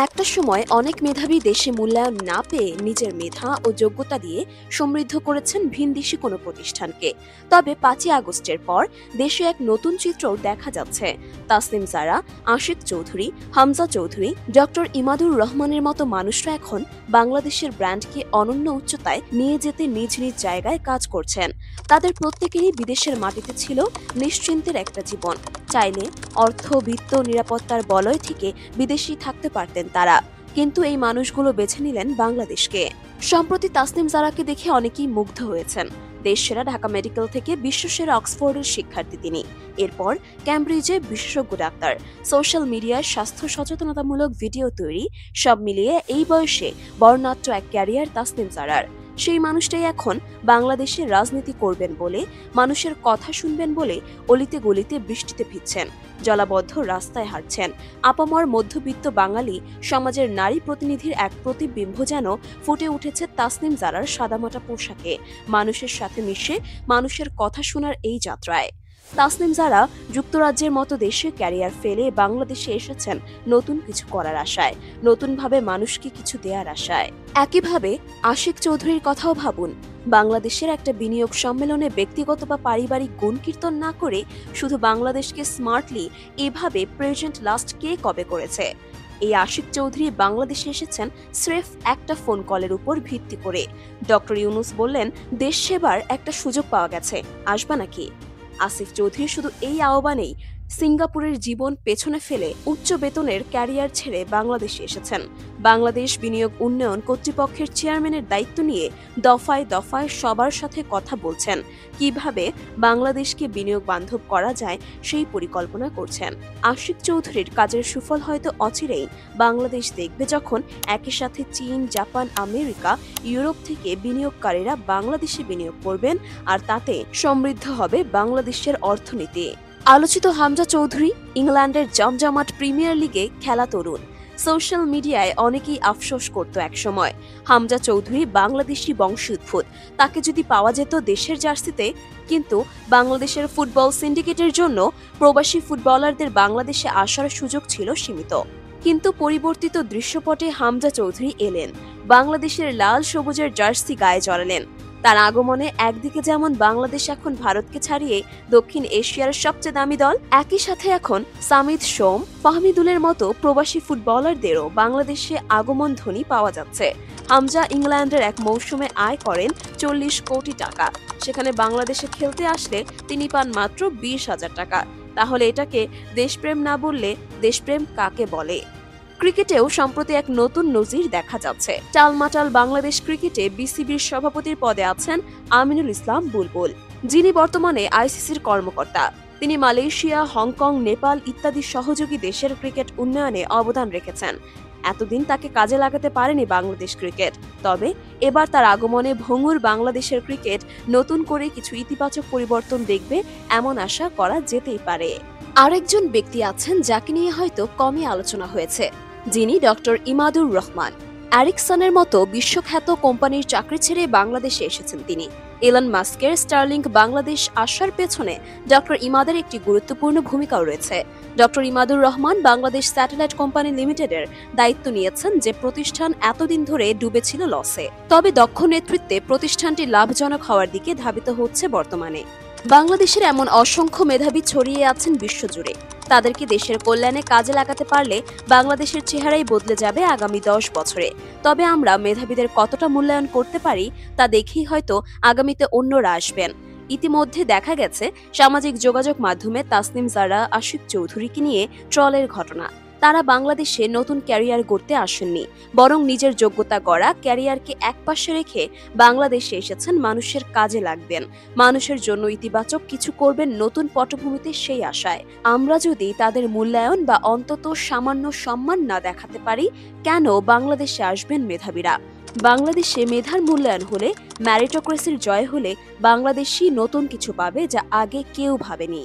একটা সময় অনেক মেধাবী দেশে মূল্যায়ন না পেয়ে নিজের মেধা ও যোগ্যতা দিয়ে সমৃদ্ধ করেছেন ভিনদেশি কোনো প্রতিষ্ঠানকে। তবে ৫ই আগস্টের পর দেশে এক নতুন চিত্র দেখা যাচ্ছে। তাসনিম জারা, আশিক চৌধুরী, হামজা চৌধুরী, ডক্টর ইমাদুর রহমানের মতো মানুষরা এখন বাংলাদেশের ব্র্যান্ডকে অনন্য উচ্চতায় নিয়ে যেতে নিজ নিজ জায়গায় কাজ করছেন। তাদের প্রত্যেকেরই বিদেশের মাটিতে ছিল নিশ্চিন্তের একটা জীবন। চাইলে অর্থ, বিত্ত, নিরাপত্তার বলয় থেকে বিদেশী থাকতে পারতেন তারা, কিন্তু এই মানুষগুলো বেছে নিলেন বাংলাদেশকে। সম্প্রতি তাসনিম জারাকে দেখে অনেকেই মুগ্ধ হয়েছেন। দেশসেরা ঢাকা মেডিকেল থেকে বিশ্বসেরা অক্সফোর্ডের শিক্ষার্থী তিনি। এরপর ক্যামব্রিজে বিশেষজ্ঞ ডাক্তার, সোশ্যাল মিডিয়ায় স্বাস্থ্য সচেতনতামূলক ভিডিও তৈরি, সব মিলিয়ে এই বয়সে বর্ণাঢ্য এক ক্যারিয়ার তাসনিম জারার। সেই মানুষটাই এখন বাংলাদেশে রাজনীতি করবেন বলে, মানুষের কথা শুনবেন বলে অলিতে গলিতে বৃষ্টিতে ভিজছেন, জলাবদ্ধ রাস্তায় হাঁটছেন। আপামর মধ্যবিত্ত বাঙালি সমাজের নারী প্রতিনিধির এক প্রতিবিম্ব যেন ফুটে উঠেছে তাসনিম জারার সাদামাটা পোশাকে, মানুষের সাথে মিশে মানুষের কথা শোনার এই যাত্রায়। তাসনিম জারা যুক্তরাজ্যের মতো দেশে ক্যারিয়ার ফেলে বাংলাদেশে এসেছেন নতুন কিছু করার আশায়, নতুনভাবে মানুষকে কিছু দেওয়ার আশায়। একইভাবে আশিক চৌধুরীর কথাও ভাবুন। বাংলাদেশের একটা বিনিয়োগ সম্মেলনে ব্যক্তিগত বা পারিবারিক গুণ কীর্তন না করে শুধু বাংলাদেশকে স্মার্টলি এভাবে প্রেজেন্ট লাস্ট কে কবে করেছে। এই আশিক চৌধুরী বাংলাদেশে এসেছেন স্রেফ একটা ফোন কলের উপর ভিত্তি করে। ডক্টর ইউনুস বললেন, দেশ সেবার একটা সুযোগ পাওয়া গেছে, আসবা নাকি? আসিফ চৌধুরী শুধু এই আহ্বানেই সিঙ্গাপুরের জীবন পেছনে ফেলে উচ্চ বেতনের ক্যারিয়ার ছেড়ে বাংলাদেশে এসেছেন। বাংলাদেশ বিনিয়োগ উন্নয়ন কর্তৃপক্ষের চেয়ারম্যানের দায়িত্ব নিয়ে দফায় দফায় সবার সাথে কথা বলছেন, কিভাবে বাংলাদেশকে বিনিয়োগ বান্ধব করা যায় সেই পরিকল্পনা করছেন। আশিক চৌধুরীর কাজের সুফল হয়তো অচিরেই বাংলাদেশ দেখবে, যখন একই সাথে চীন, জাপান, আমেরিকা, ইউরোপ থেকে বিনিয়োগকারীরা বাংলাদেশে বিনিয়োগ করবেন, আর তাতে সমৃদ্ধ হবে বাংলাদেশের অর্থনীতি। আলোচিত হামজা চৌধুরী ইংল্যান্ডের জমজমাট প্রিমিয়ার লিগে খেলা তরুণ। সোশ্যাল মিডিয়ায় অনেকেই আফসোস করত একসময়, হামজা চৌধুরী বাংলাদেশি বংশোদ্ভূত, তাকে যদি পাওয়া যেত দেশের জার্সিতে। কিন্তু বাংলাদেশের ফুটবল সিন্ডিকেটের জন্য প্রবাসী ফুটবলারদের বাংলাদেশে আসার সুযোগ ছিল সীমিত। কিন্তু পরিবর্তিত দৃশ্যপটে হামজা চৌধুরী এলেন, বাংলাদেশের লাল সবুজের জার্সি গায়ে জড়ালেন। তার আগমনে একদিকে যেমন বাংলাদেশ এখন ভারতকে ছাড়িয়ে দক্ষিণ এশিয়ার সবচেয়ে দামি দল, একই সাথে এখন সামিদ, সোম, ফাহমিদুলের মতো প্রবাসী ফুটবলারদেরও বাংলাদেশে আগমন ধ্বনি পাওয়া যাচ্ছে। হামজা ইংল্যান্ডের এক মৌসুমে আয় করেন 40 কোটি টাকা, সেখানে বাংলাদেশে খেলতে আসলে তিনি পান মাত্র 20,000 টাকা। তাহলে এটাকে দেশপ্রেম না বললে দেশপ্রেম কাকে বলে? ক্রিকেটেও সম্প্রতি এক নতুন নজির দেখা যাচ্ছে। টালমাটাল বাংলাদেশ ক্রিকেটে বিসিবির সভাপতির পদে আছেন আমিনুল ইসলাম বুলবুল, যিনি বর্তমানে আইসিসির কর্মকর্তা। তিনি মালয়েশিয়া, হংকং, নেপাল ইত্যাদি সহযোগী দেশের ক্রিকেট উন্নয়নে অবদান রেখেছেন। এতদিন তাকে কাজে লাগাতে পারেনি বাংলাদেশ ক্রিকেট, তবে এবার তার আগমনে ভঙ্গুর বাংলাদেশের ক্রিকেট নতুন করে কিছু ইতিবাচক পরিবর্তন দেখবে, এমন আশা করা যেতেই পারে। আরেকজন ব্যক্তি আছেন যাকে নিয়ে হয়তো কমই আলোচনা হয়েছে, যিনি ডক্টর ইমাদুর রহমান। অ্যারিকসনের মতো বিশ্বখ্যাত কোম্পানির চাকরি ছেড়ে বাংলাদেশে এসেছেন তিনি। এলন মাস্কের স্টারলিংক বাংলাদেশ আসার পেছনে ডক্টর ইমাদের একটি গুরুত্বপূর্ণ ভূমিকাও রয়েছে। Doctor Imadur Rahman Bangladesh satellite company লিমিটেডের দায়িত্ব নিয়েছেন, যে প্রতিষ্ঠান এতদিন ধরে ডুবেছিল লসে। তবে দক্ষ নেতৃত্বে প্রতিষ্ঠানটি লাভজনক হওয়ার দিকে ধাবিত হচ্ছে বর্তমানে। বাংলাদেশের এমন অসংখ্য মেধাবী ছড়িয়ে আছেন বিশ্বজুড়ে। তাদেরকে দেশের কল্যাণে কাজে লাগাতে পারলে বাংলাদেশের চেহারাই বদলে যাবে আগামী 10 বছরে। তবে আমরা মেধাবীদের কতটা মূল্যায়ন করতে পারি তা দেখেই হয়তো আগামীতে অন্যরা আসবেন। ইতিমধ্যে দেখা গেছে সামাজিক যোগাযোগ মাধ্যমে তাসনিম জারা, আশিক চৌধুরীকে নিয়ে ট্রলের ঘটনা। তারা বাংলাদেশে নতুন ক্যারিয়ার গড়তে আসেননি, বরং নিজের যোগ্যতা গড়া ক্যারিয়ারকে একপাশে রেখে বাংলাদেশে এসেছেন মানুষের কাজে লাগবেন, মানুষের জন্য ইতিবাচক কিছু করবেন নতুন পটভূমিতে, সেই আশায়। আমরা যদি তাদের মূল্যায়ন বা অন্তত সামান্য সম্মান না দেখাতে পারি, কেন বাংলাদেশে আসবেন মেধাবীরা? বাংলাদেশে মেধার মূল্যায়ন হলে, ম্যারিটোক্রেসির জয় হলে বাংলাদেশই নতুন কিছু পাবে, যা আগে কেউ ভাবেনি।